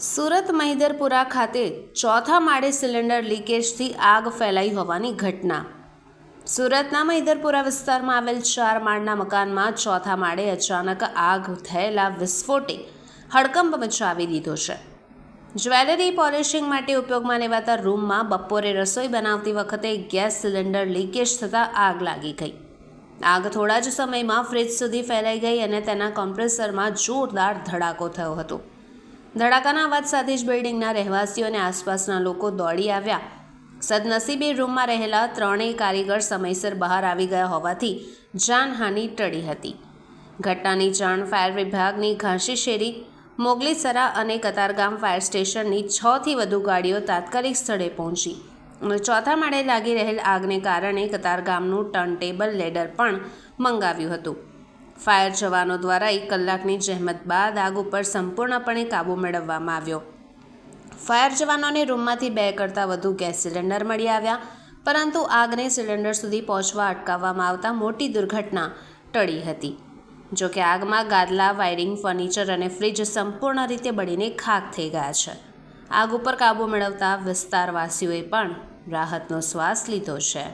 સુરત મહિધરપુરા ખાતે ચોથા માળે સિલિન્ડર લીકેજથી આગ ફેલાઈ હોવાની ઘટના. સુરતના મહિધરપુરા વિસ્તારમાં આવેલ 4 માળના મકાનમાં ચોથા માળે અચાનક આગ થયેલા વિસ્ફોટે હડકંપ મચાવી દીધો છે. જ્વેલરી પોલિશિંગ માટે ઉપયોગમાં લેવાતા રૂમમાં બપોરે રસોઈ બનાવતી વખતે ગેસ સિલિન્ડર લીકેજ થતાં આગ લાગી ગઈ. આગ થોડા જ સમયમાં ફ્રિજ સુધી ફેલાઈ ગઈ અને તેના કોમ્પ્રેસરમાં જોરદાર ધડાકો થયો હતો. ધડાકાના અવાજ સાથે જ બિલ્ડિંગના રહેવાસીઓ અને આસપાસના લોકો દોડી આવ્યા. સદનસીબે રૂમમાં રહેલા ત્રણેય કારીગર સમયસર બહાર આવી ગયા હોવાથી જાનહાનિ ટળી હતી. ઘટનાની જાણ ફાયર વિભાગની ઘાંશીશેરી, મોગલીસરા અને કતારગામ ફાયર સ્ટેશનની 6થી વધુ ગાડીઓ તાત્કાલિક સ્થળે પહોંચી અને ચોથા માળે લાગી રહેલ આગને કારણે કતારગામનું ટર્નટેબલ લેડર પણ મંગાવ્યું હતું. ફાયર જવાનો દ્વારા 1 કલાકની જહેમત બાદ આગ ઉપર સંપૂર્ણપણે કાબૂ મેળવવામાં આવ્યો. ફાયર જવાનોને રૂમમાંથી 2 કરતાં વધુ ગેસ સિલિન્ડર મળી આવ્યા, પરંતુ આગને સિલિન્ડર સુધી પહોંચવા અટકાવવામાં આવતા મોટી દુર્ઘટના ટળી હતી. જોકે આગમાં ગાદલા, વાયરિંગ, ફર્નિચર અને ફ્રિજ સંપૂર્ણ રીતે બળીને ખાખ થઈ ગયા છે. આગ ઉપર કાબૂ મેળવતા વિસ્તારવાસીઓએ પણ રાહતનો શ્વાસ લીધો છે.